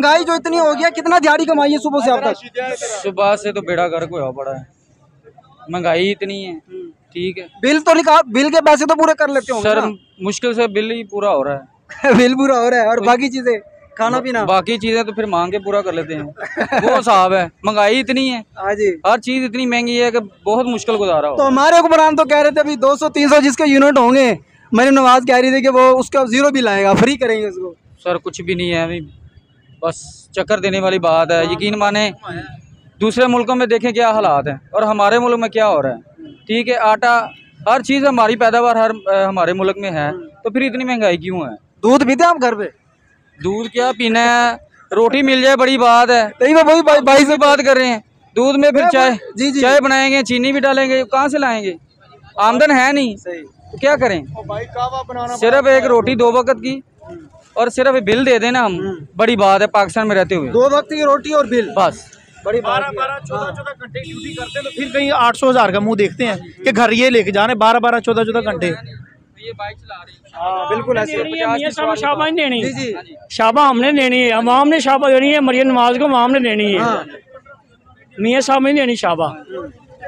महंगाई जो इतनी हो गया, कितना दिहाड़ी कमाई है सुबह से अब तक? सुबह से तो बेड़ा गर्क हुआ पड़ा है, महंगाई इतनी है। ठीक है, बिल तो निकाल, बिल के पैसे तो पूरे कर लेते हो सर, मुश्किल से बिल ही पूरा हो रहा है। बिल पूरा हो रहा है, और बाकी चीजें खाना पीना, बाकी चीजें तो फिर मांग के पूरा कर लेते हैं। वो साहब है, महंगाई इतनी है, हाँ जी, हर चीज इतनी महंगी है कि बहुत मुश्किल गुजारा हो। तो हमारे हुक्मरान तो कह रहे थे अभी 200-300 जिसके यूनिट होंगे, मरीम नवाज कह रही थी कि वो उसका जीरो बिल आएगा, फ्री करेंगे उसको। सर कुछ भी नहीं है अभी, बस चक्कर देने वाली बात है। यकीन माने दूसरे मुल्कों में देखें क्या हालात हैं और हमारे मुल्क में क्या हो रहा है। ठीक है, आटा हर चीज़ हमारी पैदावार हमारे मुल्क में है, तो फिर इतनी महंगाई क्यों है? दूध पीते हैं आप घर पे? दूध क्या पीना है, रोटी मिल जाए बड़ी बात है। नहीं, मैं वही भाई से बात कर रहे हैं, दूध में फिर चाय, जी चाय बनाएंगे, चीनी भी डालेंगे, कहाँ से लाएंगे? आमदन है नहीं, तो क्या करें? सिर्फ एक रोटी 2 वक्त की और सिर्फ बिल दे देना हम, बड़ी बात है पाकिस्तान में रहते हुए। 2 वक्त की रोटी और बिल, बस बड़ी 12-14 घंटे ड्यूटी करते हैं, तो फिर कहीं 800-1000 का मुंह देखते हैं कि घर ये लेके जाने 12-12, 14-14 घंटे। ये बाइक चला रही है। हाँ बिल्कुल ऐसे। शाबा नहीं देनी, जी जी, शाबा हमने देनी है, अवाम ने शाबा देनी है, मरियम नवाज को अवाम ने देनी है। मियाँ साहब नहीं देनी शाबा,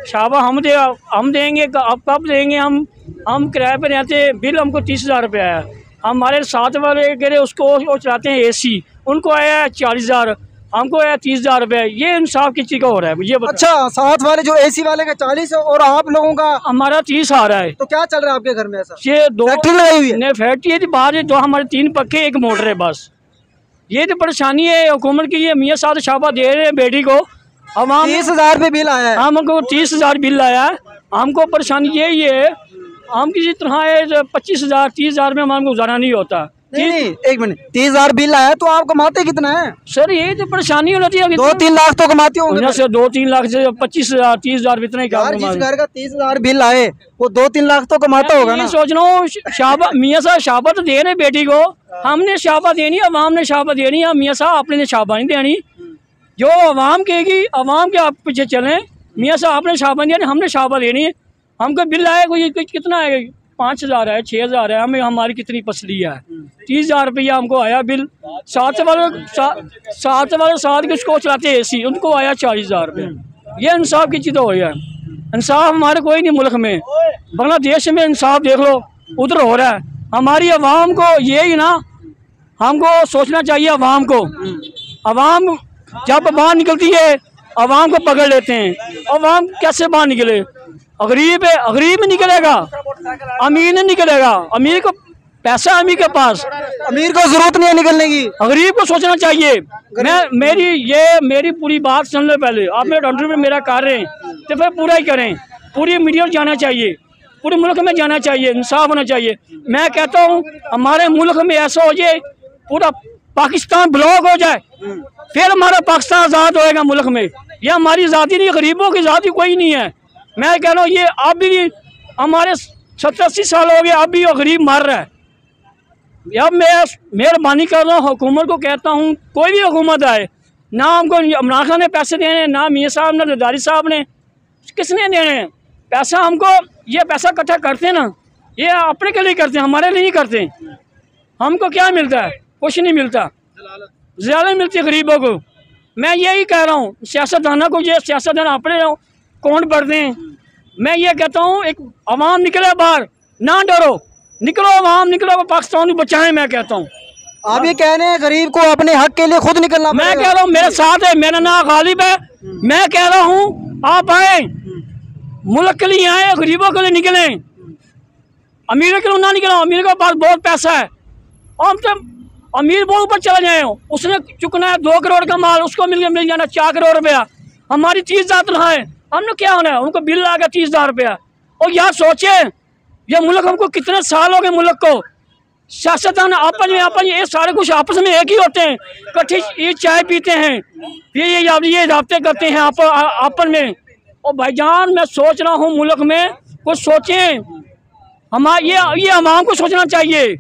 शाबा हम देंगे। अब कब देंगे? हम किराए पे रहते, बिल हमको 30,000 रुपया है। हमारे साथ वाले कह रहे उसको वो चलाते हैं AC, उनको आया है 40,000, हमको आया 30,000 रुपये। ये इंसाफ किस चीज़ का हो रहा है मुझे बता। अच्छा, साथ वाले जो AC वाले का 40 है और आप लोगों का हमारा 30 आ रहा है। तो क्या चल रहा है आपके घर में ऐसा? ये 2 फैक्ट्री लगाई हुई है? नहीं, फैक्ट्री है बाहर, जो हमारे 3 पक्के 1 मोटर है बस। ये तो परेशानी है हुकूमत की। ये मियाँ साहब शाबा दे रहे हैं बेटी को, हम 30,000 रुपये बिल आया है, हमको 30,000 बिल आया है। हमको परेशानी यही है, हम किसी तरह 25,000 30,000 में हमको गुजारा नहीं होता। नहीं, एक मिनट, 30,000 बिल आया तो आप कमाते कितना है? सर ये तो परेशानी होती है, 2-3 लाख तो कमाते होंगे से 2-3 लाख से 25,000 30,000 इतना ही यार। जिस घर का 30,000 बिल आए वो 2-3 लाख तो कमाता होगा ना। सोच रहा हूँ शाबा, मियाँ साहब शाबा तो दे रहे बेटी को, हमने शाबा देनी, अवाम ने शाबा देनी है। मियाँ साहब आपने ने शाबा नहीं देनी, जो अवाम कहेगी अवाम के आप पीछे चलें। मियाँ साहब आपने शाबा नहीं देनी, हमने शाबा देनी है। हमको बिल आए कोई कितना आएगा? 5,000 है, 6,000 है, हमें हमारी कितनी पसली है। 30,000 रुपया हमको आया बिल। साथ वाले साथ किसको चलाते हैं AC, उनको आया 40,000 रुपये। ये इंसाफ की चीज़ हो है। इंसाफ हमारे कोई नहीं मुल्क में, बांग्लादेश में इंसाफ देख लो उधर हो रहा है। हमारी अवाम को यही ना, हमको सोचना चाहिए अवाम को। अवाम जब बाहर निकलती है अवाम को पकड़ लेते हैं। अवाम कैसे बाहर निकले? गरीब है, गरीब में निकलेगा, अमीर नहीं निकलेगा। अमीर को पैसा, अमीर के पास, अमीर को जरूरत नहीं है निकलने की, गरीब को सोचना चाहिए। मेरी पूरी बात सुन लो पहले। आप मेरे डॉक्टर में मेरा कर रहे हैं तो फिर पूरा ही करें। पूरी मीडिया जाना चाहिए, पूरे मुल्क में जाना चाहिए, इंसाफ होना चाहिए। मैं कहता हूँ हमारे मुल्क में ऐसा हो जाए, पूरा पाकिस्तान ब्लॉक हो जाए, फिर हमारा पाकिस्तान आज़ाद होएगा मुल्क में। ये हमारी आज़ादी नहीं, गरीबों की आज़ादी कोई नहीं है। मैं कह रहा हूँ ये अब भी हमारे 70-80 साल हो गए, अब भी वो गरीब मर रहा है। अब मैं मेहरबानी कर रहा हूँ, हुकूमत को कहता हूँ, कोई भी हुकूमत आए ना, हमको इमरान खान ने पैसे देने, ना मियाँ साहब ने, जरदारी साहब ने, किसने देने पैसा? हमको ये पैसा इकट्ठा करते ना, ये अपने के लिए करते हैं, हमारे लिए नहीं करते। हमको क्या मिलता है? कुछ नहीं मिलता, ज़्यादा मिलती है गरीबों को। मैं यही कह रहा हूँ सियासतदानों को, ये सियासतदान अपने कौन पढ़ते हैं। मैं ये कहता हूँ एक अवाम निकले बाहर, ना डरो, निकलो अवाम, निकलो, पाकिस्तान को बचाएं। मैं कहता हूँ आप ये कह रहे हैं गरीब को अपने हक के लिए खुद निकलना पड़ेगा। मैं कह रहा हूँ मेरे साथ है, मेरा नाम गालिब है। मैं कह रहा हूँ आप आए, मुल्क के लिए आए, गरीबों के लिए निकलें। अमीर के लिए ना निकलो, अमीर के पास बहुत पैसा है, हम तो अमीर बहुत ऊपर चले जाए, उसने चुकना है 2 करोड़ का माल, उसको मिल जाना 4 करोड़ रुपया। हमारी 30,000 तनख्वाह है, हमने क्या होना है? उनको बिल आ गया 30,000 रुपया। और यार सोचे ये मुल्क, हमको कितने साल हो गए मुल्क को, सियासतदान आपस में ये सारे कुछ आपस में एक ही होते हैं, इकट्ठी ये चाय पीते हैं, ये राब्ते करते हैं आपस में। और भाईजान मैं सोच रहा हूँ मुल्क में कुछ सोचें, ये अवाम को सोचना चाहिए।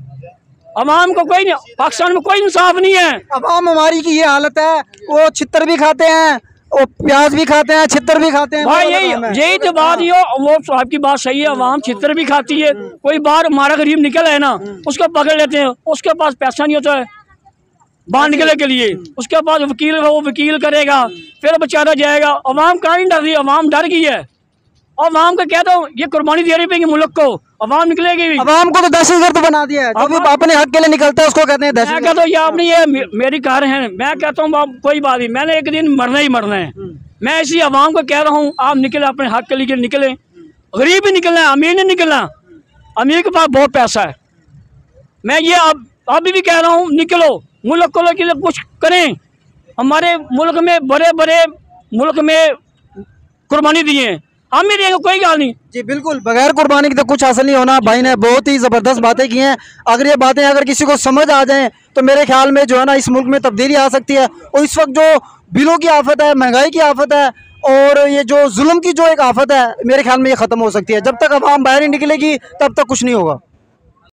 अवाम को कोई नहीं, पाकिस्तान में कोई इंसाफ नहीं है। अवाम हमारी की ये हालत है, वो छितर भी खाते हैं, वो प्याज भी खाते हैं, छितर भी खाते हैं। भाई यही तो बात ही हो, वो आपकी बात सही है, अवाम छितर भी खाती है। कोई बाहर हमारा गरीब निकल है ना, उसको पकड़ लेते हैं, उसके पास पैसा नहीं होता है, बाहर निकलने के लिए। उसके बाद वकील वो वकील करेगा, फिर बेचारा जाएगा। अवाम कहाँ नहीं डर रही, अवाम डर गई है। और अवाम को कहता हूँ ये कुर्बानी दे रही है मुल्क को, अवाम निकलेगी भी। अवाम को तो दहशतगर्द बना दिया है, जो भी अपने हक के लिए निकलता है उसको कहते हैं मैं दहशतगर्द। कहता हूँ ये आपने ये मेरी कार है, मैं कहता हूँ कोई बात नहीं, मैंने एक दिन मरना ही मरना है। मैं इसी अवाम को कह रहा हूँ आप निकले, अपने हक के लिए निकले। गरीब ही निकलना है, अमीर नहीं निकलना। अमीर के पास बहुत पैसा है। मैं ये अभी भी कह रहा हूँ निकलो, मुल्क को के लिए कुछ करें। हमारे मुल्क में बड़े बड़े मुल्क में कुर्बानी दिए हैं, हम भी देंगे, कोई गाल नहीं। जी बिल्कुल, बगैर कुर्बानी के तो कुछ हासिल नहीं होना। भाई ने बहुत ही ज़बरदस्त बातें की हैं। अगर ये बातें अगर किसी को समझ आ जाएं तो मेरे ख्याल में जो है ना इस मुल्क में तब्दीली आ सकती है। और इस वक्त जो बिलों की आफत है, महंगाई की आफत है और ये जो जुल्म की जो एक आफत है, मेरे ख्याल में ये ख़त्म हो सकती है। जब तक अवाम बाहर नहीं निकलेगी तब तक कुछ नहीं होगा।